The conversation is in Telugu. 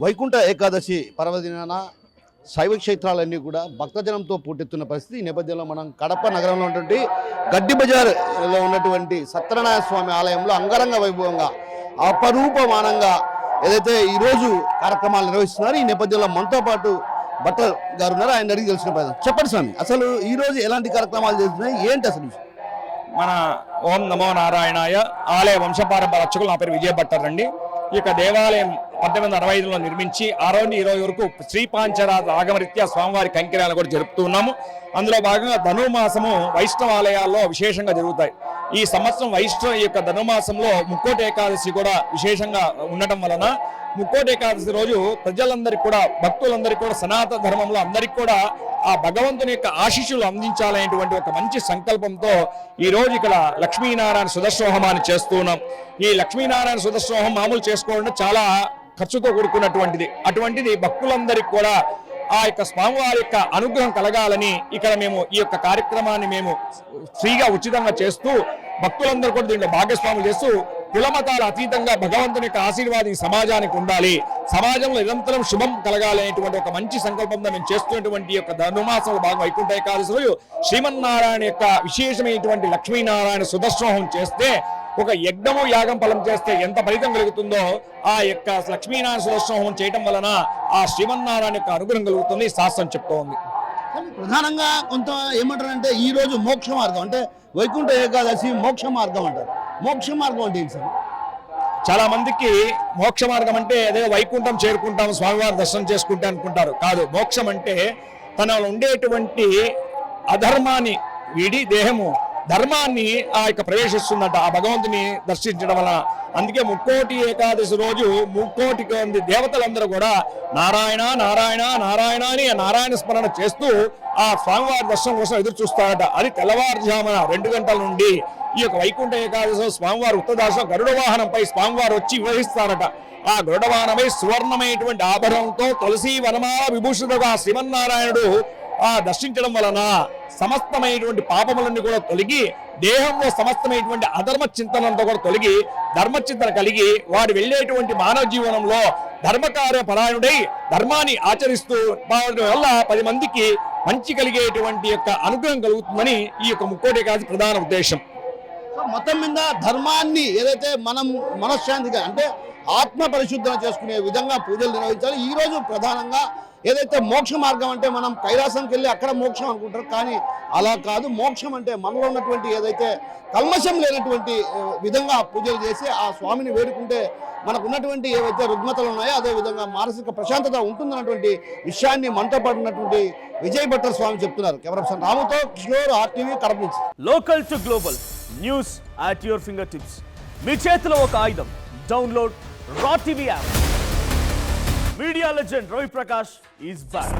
వైకుంఠ ఏకాదశి పర్వదినాన శైవ క్షేత్రాలన్నీ కూడా భక్తజనంతో పోటెత్తున్న పరిస్థితి. ఈ నేపథ్యంలో మనం కడప నగరంలో ఉన్నటువంటి గడ్డి బజార్లో ఉన్నటువంటి సత్యనారాయణ స్వామి ఆలయంలో అంగరంగ వైభవంగా అపరూపమానంగా ఏదైతే ఈరోజు కార్యక్రమాలు నిర్వహిస్తున్నారు. ఈ నేపథ్యంలో మనతో పాటు భట్టర్ గారు ఉన్నారు, ఆయన అడిగి తెలిసిన ప్రయత్నం. చెప్పండి స్వామి, అసలు ఈరోజు ఎలాంటి కార్యక్రమాలు చేస్తున్నాయి, ఏంటి అసలు? మన ఓం నమో నారాయణాయ ఆలయ వంశపారంపర్య అర్చకులు, నా పేరు విజయ భట్టర్ అండి. ఈ యొక్క దేవాలయం 1865లో నిర్మించి ఆ రోజు ఈ రోజు వరకు శ్రీ పాంచరాత్ర ఆగమరీత్యా స్వామివారి కంకిరాలు కూడా జరుపుతూ ఉన్నాము. అందులో భాగంగా ధనుర్మాసము వైష్ణవ ఆలయాల్లో విశేషంగా జరుగుతాయి. ఈ సంవత్సరం వైష్ణవ యొక్క ధనుర్మాసంలో ముక్కోటి ఏకాదశి కూడా విశేషంగా ఉండటం వలన ముక్కోటి ఏకాదశి రోజు ప్రజలందరికీ కూడా, భక్తులందరికీ కూడా, సనాతన ధర్మంలో అందరికీ కూడా ఆ భగవంతుని యొక్క ఆశీస్సులు అందించాలనేటువంటి ఒక మంచి సంకల్పంతో ఈ రోజు ఇక్కడ లక్ష్మీనారాయణ సుదర్శోహమాన్ని చేస్తూ ఉన్నాం. ఈ లక్ష్మీనారాయణ సుదర్శోహం మామూలు చేసుకోవడం చాలా ఖర్చుతో కూడుకున్నటువంటిది. అటువంటిది భక్తులందరికీ కూడా ఆ యొక్క స్వామివారి యొక్క అనుగ్రహం కలగాలని ఇక్కడ మేము ఈ యొక్క కార్యక్రమాన్ని మేము ఫ్రీగా ఉచితంగా చేస్తూ భక్తులందరూ కూడా దీంట్లో భాగస్వాములు చేస్తూ కులమతాల అతీతంగా భగవంతుని యొక్క ఆశీర్వాదం సమాజానికి ఉండాలి, సమాజంలో నిరంతరం శుభం కలగాలి అనేటువంటి ఒక మంచి సంకల్పంతో మేము చేస్తున్నటువంటి యొక్క ధనుర్మాసంలో భాగం వైకుంఠ ఏకాదశి రోజు శ్రీమన్నారాయణ యొక్క విశేషమైనటువంటి లక్ష్మీనారాయణ సుదర్శనం చేస్తే ఒక యజ్ఞము యాగం ఫలం చేస్తే ఎంత ఫలితం కలుగుతుందో ఆ యొక్క లక్ష్మీనారాయణ సుదర్శనం చేయటం వలన ఆ శ్రీమన్నారాయణ యొక్క అనుగ్రహం కలుగుతుంది శాస్త్రం చెప్తోంది. ప్రధానంగా కొంత ఏమంటారంటే ఈ రోజు మోక్ష మార్గం అంటే వైకుంఠ ఏకాదశి మోక్ష మార్గం అంటారు. మోక్ష మార్గం అంటే ఏంటి సార్? చాలా మందికి మోక్ష మార్గం అంటే అదే వైకుంఠం చేరుకుంటాం, స్వామివారి దర్శనం చేసుకుంటే అనుకుంటారు. కాదు, మోక్షం అంటే తనలో ఉండేటువంటి అధర్మాన్ని వీడి దేహము ధర్మాన్ని ఆ యొక్క ప్రవేశిస్తుందట ఆ భగవంతుని దర్శించడం వలన. అందుకే ముక్కోటి ఏకాదశి రోజు ముక్కోటి దేవతలందరూ కూడా నారాయణ నారాయణ నారాయణ అని నారాయణ స్మరణ చేస్తూ ఆ స్వామివారి దర్శనం కోసం ఎదురు చూస్తారట. అది తెల్లవారుజామున 2 గంటల నుండి ఈ యొక్క వైకుంఠ ఏకాదశి స్వామివారి ఉత్తరదాసం గరుడ వాహనంపై స్వామివారు వచ్చి వివహిస్తారట. ఆ గరుడ వాహనమై సువర్ణమైనటువంటి ఆభరణంతో తులసి వనమాల విభూషితుడుగా శ్రీమన్నారాయణుడు ఆ దర్శించడం వలన సమస్తమైనటువంటి పాపములన్నీ కూడా తొలగి దేహంలో సమస్తమైనటువంటి అధర్మ చింతనంతో కూడా తొలగి ధర్మచింతన కలిగి వాడు వెళ్ళేటువంటి మానవ జీవనంలో ధర్మకార్య పరాయణుడై ధర్మాన్ని ఆచరిస్తూ వల్ల 10 మందికి మంచి కలిగేటువంటి యొక్క అనుగ్రహం కలుగుతుందని ఈ యొక్క ముక్కోటి ఏకాదశి ప్రధాన ఉద్దేశం. మొత్తం మీద ధర్మాన్ని ఏదైతే మనం మనశ్శాంతిగా అంటే ఆత్మ పరిశుద్ధన చేసుకునే విధంగా పూజలు నిర్వహించాలి. ఈ రోజు ప్రధానంగా ఏదైతే మోక్ష మార్గం అంటే మనం కైలాసంకి వెళ్ళి అక్కడ మోక్షం అనుకుంటారు, కానీ అలా కాదు. మోక్షం అంటే మనలో ఉన్నటువంటి ఏదైతే కల్మషం లేనటువంటి విధంగా పూజలు చేసి ఆ స్వామిని వేడుకుంటే మనకు ఉన్నటువంటి ఏవైతే రుగ్మతలు ఉన్నాయో అదే విధంగా మానసిక ప్రశాంతత ఉంటుందన్నటువంటి విషయాన్ని మనతో పాటు ఉన్నటువంటి విజయ్ భట్టర్ స్వామి చెప్తున్నారు. కెమెరా పర్సన్ రాముతో కిషోర్, RTV కడప నుంచి. Local to global news at your finger tips. మీ చేతిలో ఒక ఆయుధం. Download raw TV app. Media legend Ravi Prakash is back.